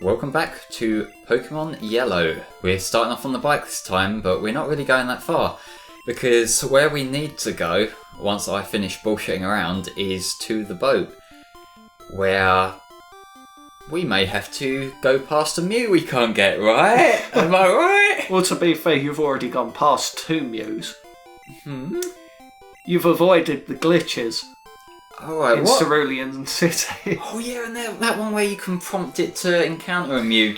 Welcome back to Pokémon Yellow. We're starting off on the bike this time, but we're not really going that far. Because where we need to go, once I finish bullshitting around, is to the boat. Where we may have to go past a Mew we can't get, right? Am I right? Well, to be fair, you've already gone past 2 Mews. You've avoided the glitches in Cerulean City. Oh yeah, and that one where you can prompt it to encounter a Mew.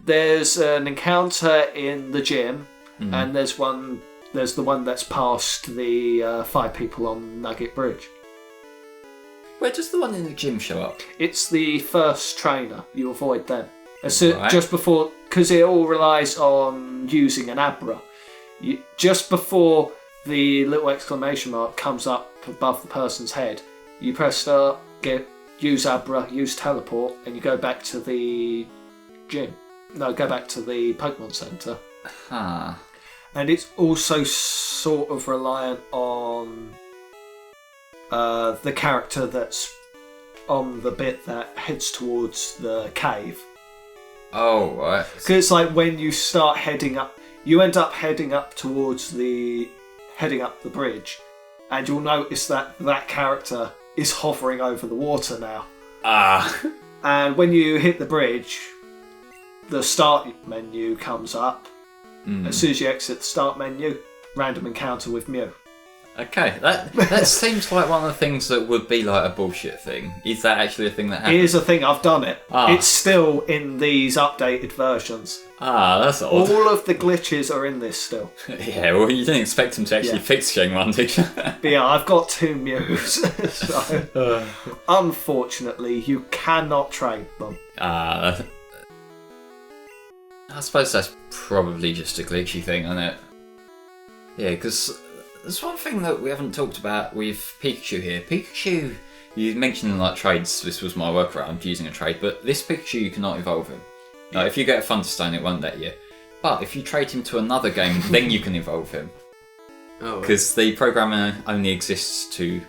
There's an encounter in the gym, and there's the one that's past the 5 people on Nugget Bridge. Where does the one in the gym show up? It's the first trainer. You avoid them. Just before, because it all relies on using an Abra. Just before the little exclamation mark comes up above the person's head, you press start, use Abra, use teleport, and you go back to the gym. No, go back to the Pokemon Center. Huh. And it's also sort of reliant on the character that's on the bit that heads towards the cave. Oh, right. Because it's like when you start heading up, you end up heading up the bridge, and you'll notice that character is hovering over the water now. And when you hit the bridge, the start menu comes up. As soon as you exit the start menu, random encounter with Mew. Okay, that seems like one of the things that would be like a bullshit thing. Is that actually a thing that happens? It is a thing, I've done it. It's still in these updated versions. That's odd. All of the glitches are in this still. Yeah, well, you didn't expect them to actually fix Shenron, did you? But yeah, I've got 2 Mews. So, unfortunately, you cannot trade them. I suppose that's probably just a glitchy thing, isn't it? Yeah, because there's one thing that we haven't talked about with Pikachu here. Pikachu, you mentioned like trades, this was my workaround using a trade, but this Pikachu you cannot evolve him. Now, if you get a Thunderstone, it won't let you. But if you trade him to another game, then you can evolve him. Oh. Because the programmer only exists to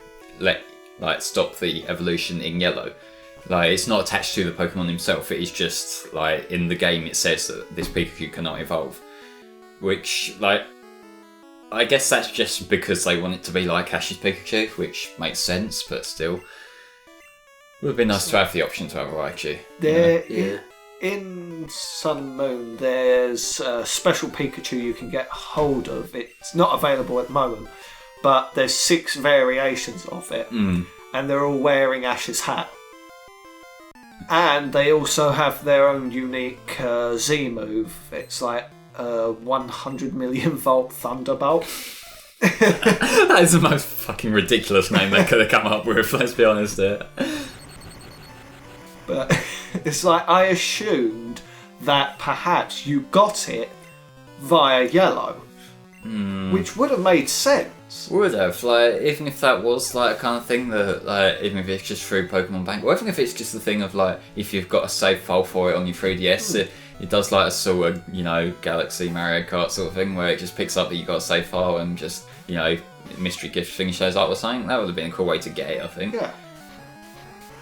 stop the evolution in Yellow. Like, it's not attached to the Pokemon himself, it is just, like, in the game it says that this Pikachu cannot evolve. Which, like, I guess that's just because they want it to be like Ash's Pikachu, which makes sense, but still. It would have been nice to have the option to have a Raichu. In Sun and Moon, there's a special Pikachu you can get hold of. It's not available at the moment, but there's 6 variations of it, and they're all wearing Ash's hat. And they also have their own unique Z move. It's like a 100 million volt Thunderbolt. That is the most fucking ridiculous name they could have come up with, let's be honest there. But it's like, I assumed that perhaps you got it via Yellow, which would have made sense. Would have, like, even if that was like a kind of thing that, like, even if it's just through Pokemon Bank, or even if it's just the thing of like, if you've got a save file for it on your 3DS, it does like a sort of, Galaxy Mario Kart sort of thing where it just picks up that you got a save file and just, mystery gift thing shows up or something. That would have been a cool way to get it, I think. Yeah.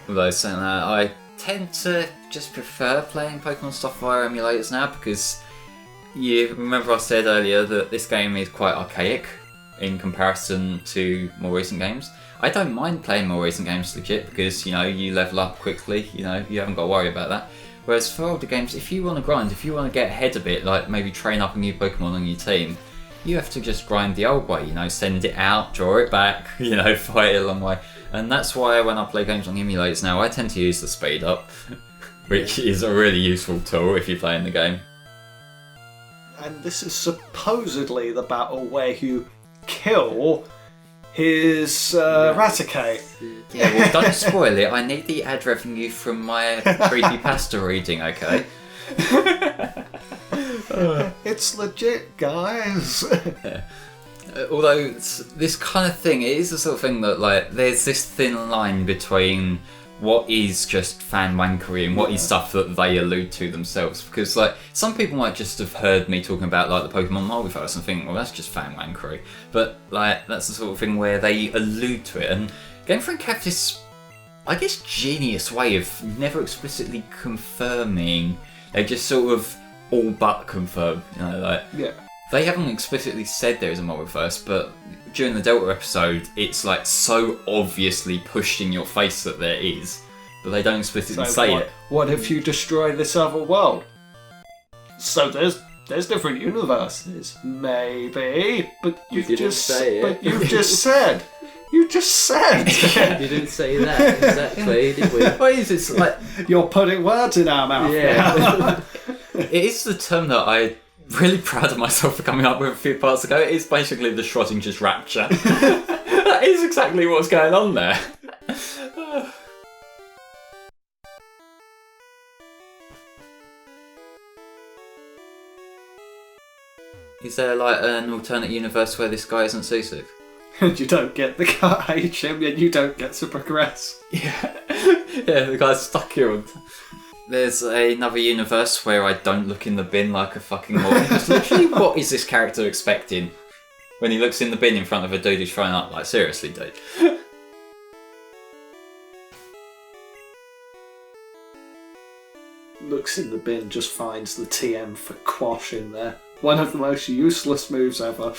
Although saying that, I tend to just prefer playing Pokemon stuff via emulators now because you remember I said earlier that this game is quite archaic in comparison to more recent games. I don't mind playing more recent games legit because, you level up quickly, you haven't got to worry about that. Whereas for older games, if you want to grind, if you want to get ahead a bit, like maybe train up a new Pokemon on your team, you have to just grind the old way, send it out, draw it back, fight it a long way. And that's why when I play games on emulators now, I tend to use the speed up, which is a really useful tool if you're playing the game. And this is supposedly the battle where you kill his Raticate. Yeah, well, don't spoil it. I need the ad revenue from my creepypasta reading, okay? It's legit, guys. Although this kind of thing, it is the sort of thing that, like, there's this thin line between what is just fan wankery and what is stuff that they allude to themselves. Because, like, some people might just have heard me talking about, like, the Pokemon multiverse and think, well, that's just fan wankery. But, like, that's the sort of thing where they allude to it. And Game Freak have this I guess, genius way of never explicitly confirming. They just sort of all but confirm, Yeah. They haven't explicitly said there is a multiverse, but during the Delta episode, it's like so obviously pushed in your face that there is, but they don't explicitly say it. What if you destroy this other world? So there's different universes, maybe, but you've just said. You just said. You didn't say that exactly, did we? What is it? Like, you're putting words in our mouth. Yeah. it is the term that I'm really proud of myself for coming up with a few parts ago. It is basically the Schrodinger's rapture. That is exactly what's going on there. Is there like an alternate universe where this guy isn't seasick? And you don't get the cut HM and you don't get to progress. Yeah, the guy's stuck here. There's another universe where I don't look in the bin like a fucking moron. Just literally, what is this character expecting when he looks in the bin in front of a dude who's throwing up? Like, seriously, dude. Looks in the bin, just finds the TM for Quash in there. One of the most useless moves ever.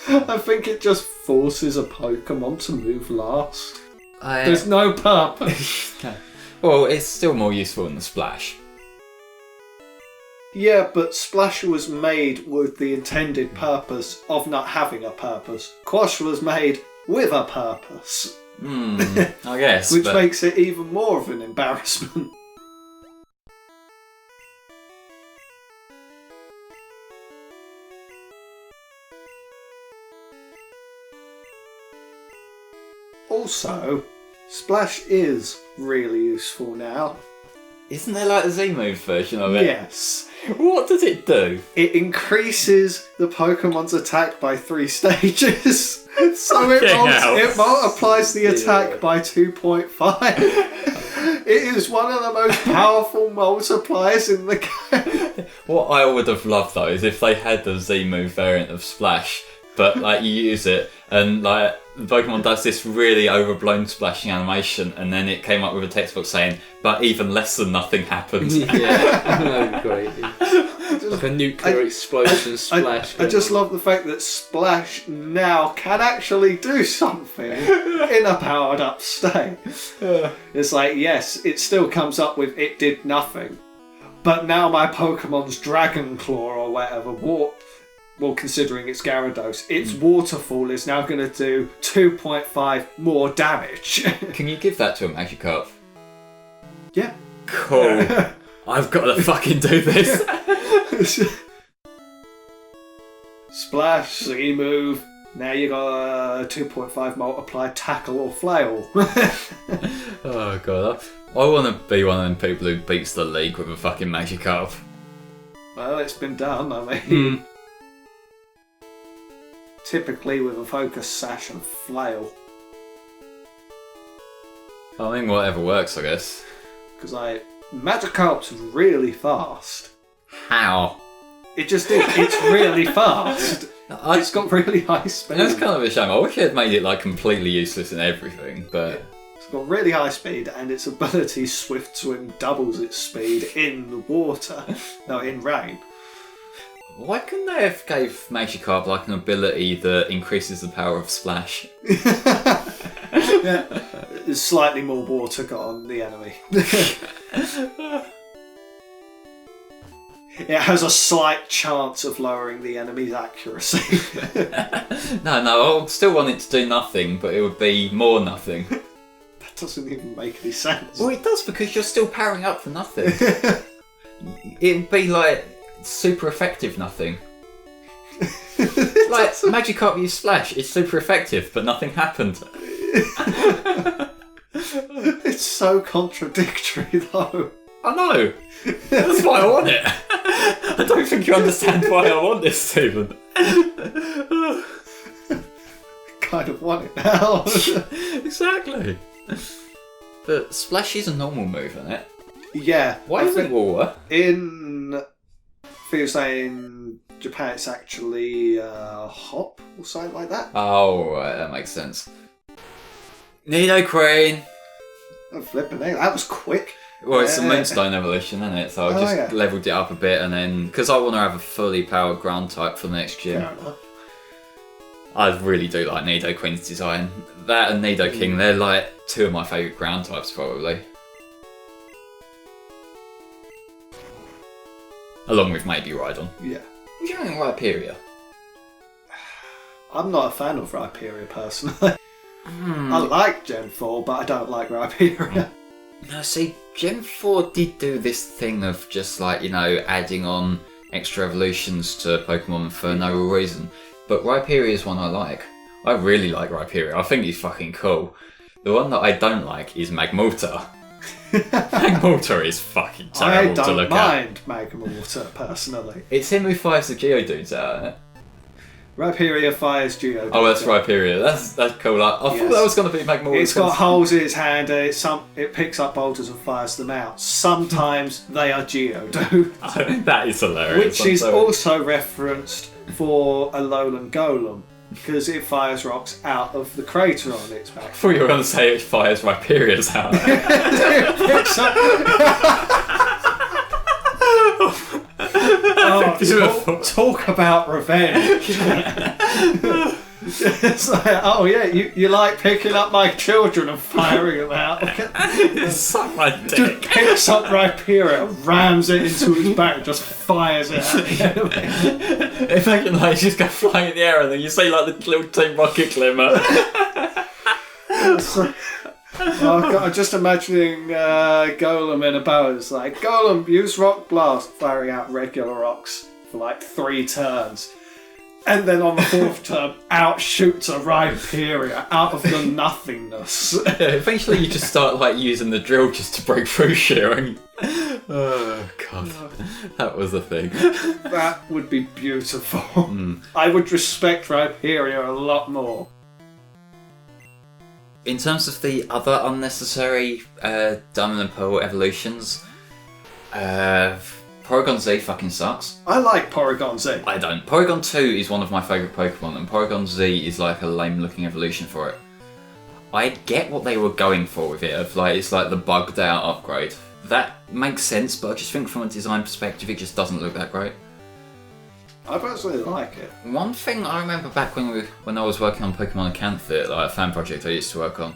I think it just forces a Pokemon to move last. There's no purpose. Well, it's still more useful than the Splash. Yeah, but Splash was made with the intended purpose of not having a purpose. Quash was made with a purpose. I guess. Which makes it even more of an embarrassment. Also, Splash is really useful now. Isn't there like a Z-move version of it? Yes. What does it do? It increases the Pokemon's attack by 3 stages. So it multiplies the attack by 2.5. It is one of the most powerful multipliers in the game. What I would have loved though is if they had the Z-move variant of Splash, but like you use it and like the Pokemon does this really overblown splashing animation, and then it came up with a textbook saying, but even less than nothing happens. Yeah, great. Like a nuclear explosion splash. I just love the fact that Splash now can actually do something in a powered up state. It's like, yes, it still comes up with it did nothing, but now my Pokemon's Dragon Claw or whatever, well, considering it's Gyarados, its Waterfall is now going to do 2.5 more damage. Can you give that to a Magikarp? Yeah. Cool. I've got to fucking do this. Splash, Z-move. Now you got a 2.5 multiplied tackle or flail. Oh god. I want to be one of them people who beats the league with a fucking Magikarp. Well, it's been done, I mean. Typically with a focus sash and flail. I mean, whatever works, I guess. Because Magikarp's really fast. How? It just is. It's really fast. It's got really high speed. That's kind of a shame. I wish it had made it like completely useless in everything, but... It's got really high speed, and its ability Swift Swim doubles its speed in the water. No, in rain. Why couldn't they have gave Magikarp like an ability that increases the power of Splash? Yeah. There's slightly more water got on the enemy. It has a slight chance of lowering the enemy's accuracy. No, I still want it to do nothing, but it would be more nothing. That doesn't even make any sense. Well, it does, because you're still powering up for nothing. It would be like super effective nothing. Like Magikarp used Splash, it's super effective, but nothing happened. It's so contradictory though. I know. That's why I want it. I don't think you understand why I want this, Stephen. Kind of want it now. Exactly. But Splash is a normal move, isn't it? Yeah. Why is it water? In... I think in Japan it's actually hop or something like that. Oh, right, that makes sense. Nidoqueen! Oh, flipping it. That was quick. Well, it's a Moonstone evolution, isn't it? So I just levelled it up a bit, and then because I want to have a fully powered ground type for the next gym. Fair enough. I really do like Nidoqueen's design. That and Nidoking, they're like two of my favourite ground types, probably. Along with maybe Rhydon. Yeah. What do you think of Rhyperior? I'm not a fan of Rhyperior personally. I like Gen 4, but I don't like Rhyperior. No, see, Gen 4 did do this thing of just like, adding on extra evolutions to Pokemon for no real reason. But Rhyperior is one I like. I really like Rhyperior. I think he's fucking cool. The one that I don't like is Magmortar. Magmortar is fucking terrible to look at. I don't mind Magmortar personally. It's him who fires the Geodudes out, isn't it? Rhyperior fires Geodudes. Oh, that's Rhyperior. That's cool. I thought that was going to be Magmortar. It's got holes in its hand and it picks up bolters and fires them out. Sometimes they are Geodudes. That is hilarious. Which is also referenced for a Alolan Golem, because it fires rocks out of the crater on its back. I thought you were going to say it fires Rhyperiors out. It picks up... talk about revenge. It's like, oh yeah, you like picking up my children and firing them out. Suck my dick. Just picks up Rhyperior, rams it into his back, and just fires it at the enemy. Imagine like you just go flying in the air and then you see like the little Team Rocket Climber. I'm just imagining Golem in a bow. It's like, Golem, use Rock Blast, firing out regular rocks for like 3 turns. And then on the 4th turn, out shoots a Rhyperior out of the nothingness. Eventually you just start like using the drill just to break through shearing. Oh god, that was the thing. That would be beautiful. I would respect Rhyperior a lot more. In terms of the other unnecessary Diamond and Pearl evolutions, Porygon Z fucking sucks. I like Porygon Z. I don't. Porygon 2 is one of my favourite Pokemon, and Porygon Z is like a lame looking evolution for it. I get what they were going for with it, of like it's like the bugged out upgrade. That makes sense, but I just think from a design perspective it just doesn't look that great. I personally like it. One thing I remember back when I was working on Pokemon Acanthit, like a fan project I used to work on,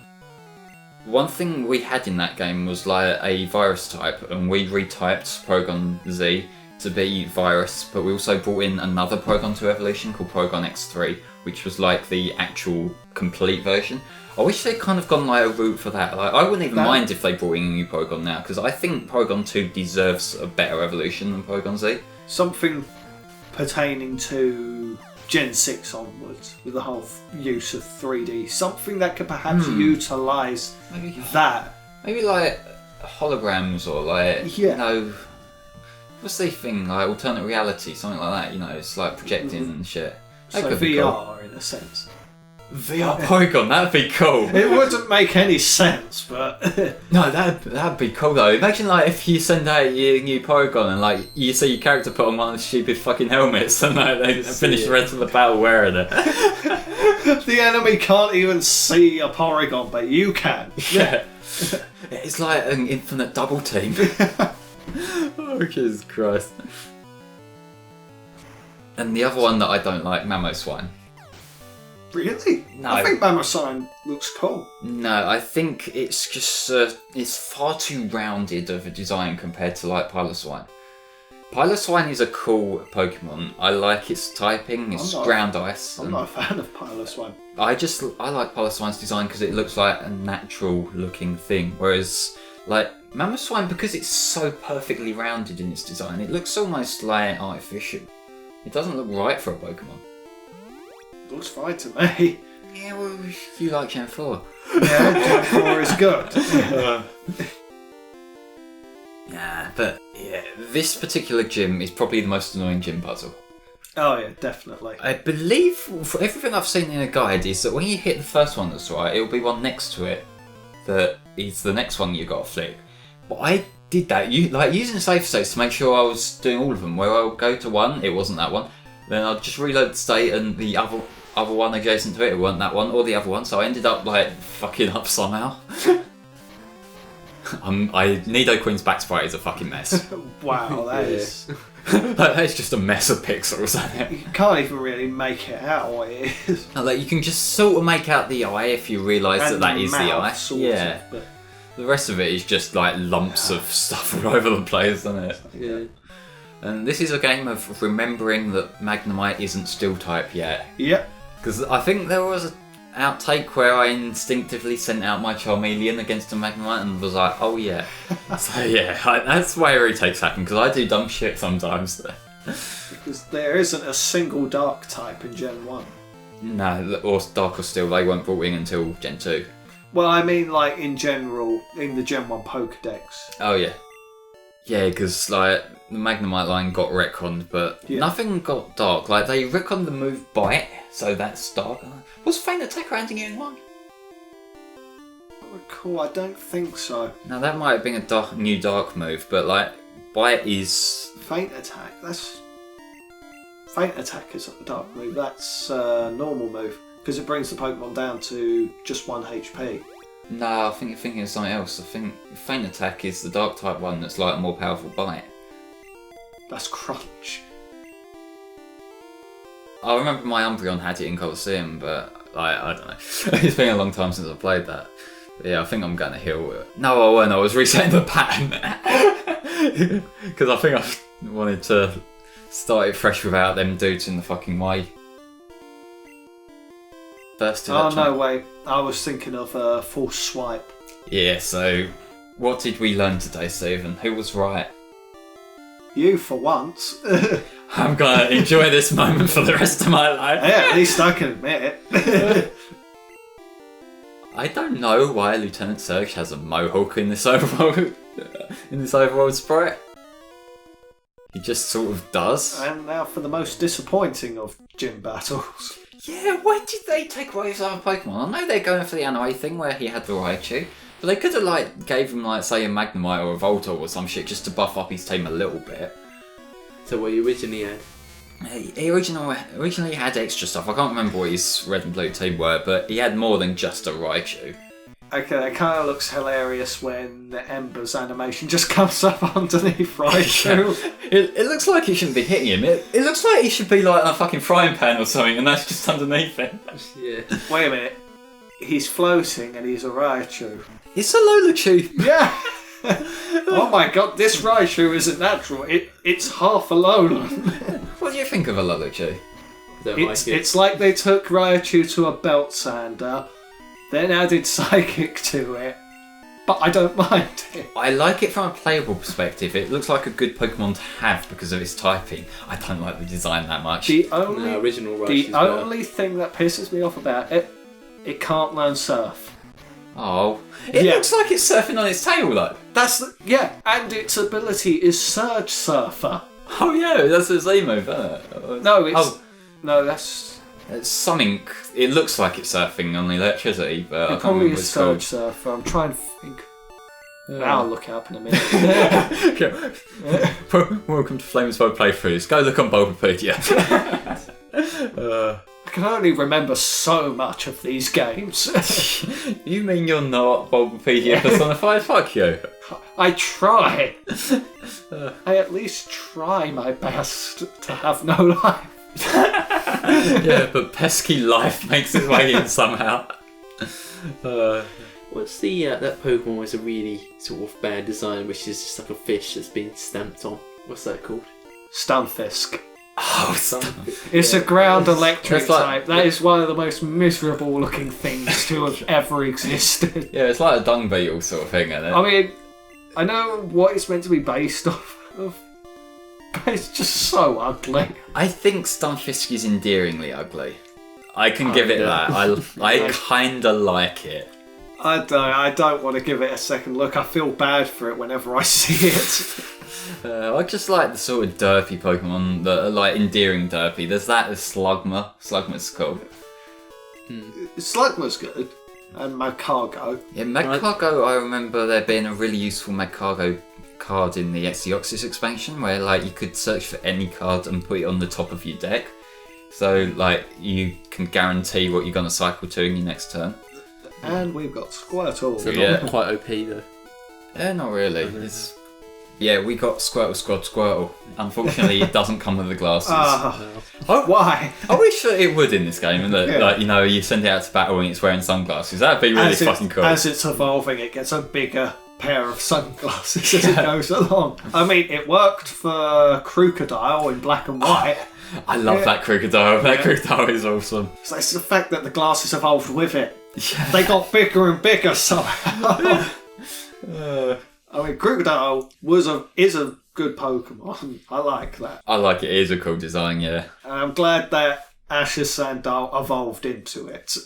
one thing we had in that game was like a virus type, and we retyped Porygon Z to be virus, but we also brought in another Porygon 2 evolution called Porygon X3, which was like the actual complete version. I wish they'd kind of gone like a route for that. Like, I wouldn't even mind if they brought in a new Porygon now, because I think Porygon 2 deserves a better evolution than Porygon Z. Something pertaining to Gen 6 onwards, with the whole use of 3D. Something that could perhaps utilise that. Maybe like holograms or like, what's the thing, like alternate reality, something like that, it's like projecting and shit. That So could be VR cool. in a sense. VR Porygon, that'd be cool. It wouldn't make any sense, but... No, that'd be cool though. Imagine like if you send out your new Porygon and like you see your character put on one of the stupid fucking helmets and like they finish the rest of the battle wearing it. The enemy can't even see a Porygon, but you can. Yeah. It's like an infinite double team. Oh, Jesus Christ. And the other one that I don't like, Mamoswine. Really? No. I think Mamoswine looks cool. No, I think it's just it's far too rounded of a design compared to like Piloswine. Piloswine is a cool Pokemon. I like its typing, its ground ice. I'm not a fan of Piloswine. I like Piloswine's design because it looks like a natural looking thing, whereas like Mamoswine, because it's so perfectly rounded in its design, it looks almost like artificial. It doesn't look right for a Pokemon. Looks fine to me. Yeah, well, you like Gen 4. Yeah, Gen 4 is good. Yeah, but yeah, this particular gym is probably the most annoying gym puzzle. Oh yeah, definitely. I believe, for everything I've seen in a guide, is that when you hit the first one that's right, it'll be one next to it that is the next one you got to flick. But I did that, using save states to make sure I was doing all of them. Where I'll go to one, it wasn't that one. Then I'll just reload the state and the other other one adjacent to it. It weren't that one or the other one, so I ended up like fucking up somehow. Nido Queen's back sprite is a fucking mess. Wow, that is. That is just a mess of pixels. You can't even really make it out what it is. Like you can just sort of make out the eye if you realise that is the eye. Sort of, but... The rest of it is just like lumps of stuff all over the place, isn't it? Yeah. And this is a game of remembering that Magnemite isn't steel type yet. Yep. Because I think there was an outtake where I instinctively sent out my Charmeleon against a Magnemite and was like, oh yeah. So yeah, that's why retakes happen, because I do dumb shit sometimes. Because there isn't a single dark type in Gen 1. No, or Dark or Steel, they weren't brought in until Gen 2. Well, I mean, like, in general, in the Gen 1 Pokedex. Oh, yeah. Yeah, because, like, the Magnemite line got retconned, but nothing got dark. Like, they retconned the move Bite, so that's dark. Was Feint Attack around in Gen 1? I don't recall, I don't think so. Now, that might have been a new dark move, but, like, Bite is... Feint Attack, Feint Attack is a dark move, that's a normal move. Because it brings the Pokemon down to just 1 HP. No, I think you're thinking of something else. I think Feint Attack is the Dark type one that's like a more powerful bite. That's Crunch. I remember my Umbreon had it in Colosseum, but like, I don't know. It's been a long time since I played that. But yeah, I think I'm going to heal. No, I weren't. I was resetting the pattern. Because I think I wanted to start it fresh without them dudes in the fucking way. No way. I was thinking of a Force Swipe. Yeah, so what did we learn today, Stephen? Who was right? You, for once. I'm going to enjoy this moment for the rest of my life. Yeah, at least I can admit it. I don't know why Lieutenant Surge has a mohawk in this overworld sprite. He just sort of does. And now for the most disappointing of gym battles. Yeah, why did they take away his other Pokemon? I know they're going for the anime thing where he had the Raichu, but they could have like gave him like say a Magnemite or a Voltorb or some shit just to buff up his team a little bit. So what you originally had? He originally had extra stuff. I can't remember what his red and blue team were, but he had more than just a Raichu. Okay, it kind of looks hilarious when the Ember's animation just comes up underneath Raichu. It looks like he shouldn't be hitting him. It looks like he should be like a fucking frying pan or something, and that's just underneath him. Yeah. Wait a minute. He's floating and he's a Raichu. It's a Lolachu. Yeah. Oh my god, this Raichu isn't natural. It's half a Alolan. What do you think of a Lolachu? It's like they took Raichu to a belt sander, then added Psychic to it, but I don't mind it. I like it from a playable perspective. It looks like a good Pokemon to have because of its typing. I don't like the design that much. The only original thing that pisses me off about it can't learn Surf. Oh, it looks like it's surfing on its tail though. And its ability is Surge Surfer. Oh yeah, that's its move, isn't it? No, it's something. It looks like it's surfing on electricity, but it probably is Surge Surfer. I'm trying to think. I'll look it up in a minute. Welcome to FlameHisWorld playthroughs. Go look on Bulbapedia. I can only remember so much of these games. You mean you're not Bulbapedia personified? Fuck you. I try. I at least try my best to have no life. Yeah, but pesky life makes its way in somehow. What's the that Pokemon was a really sort of bad design, which is just like a fish that's been stamped on. What's that called? Stunfisk. Oh, it's a ground electric type. That is one of the most miserable looking things to have ever existed. Yeah, it's like a dung beetle sort of thing, isn't it? I mean, I know what it's meant to be based off of, but it's just so ugly. I think Stunfisk is endearingly ugly. I can give it that. I kinda like it. I don't want to give it a second look. I feel bad for it whenever I see it. I just like the sort of derpy Pokemon that are like endearing derpy. There's Slugma. Slugma's cool. Slugma's good. And Magcargo. Yeah, Magcargo, I remember there being a really useful Magcargo card in the Exeoxys expansion where like you could search for any card and put it on the top of your deck. So, like, you can guarantee what you're going to cycle to in your next turn. And we've got Squirtle. So not quite OP though. Yeah, not really. Yeah, we got Squirtle. Unfortunately, it doesn't come with the glasses. Why? I wish that it would in this game, and that, like, you know, you send it out to battle and it's wearing sunglasses. That'd be really fucking cool. As it's evolving, it gets a bigger pair of sunglasses as it goes along. I mean, it worked for Crocodile in black and white. I love that Crocodile. That Crocodile is awesome. So it's the fact that the glasses evolved with it. Yeah. They got bigger and bigger somehow. I mean, Crocodile is a good Pokemon. I like that. I like it. It is a cool design, yeah. And I'm glad that Ash's Sandile evolved into it.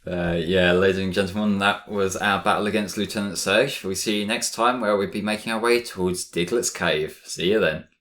Yeah, ladies and gentlemen, that was our battle against Lieutenant Surge. We'll see you next time, where we'll be making our way towards Diglett's Cave. See you then.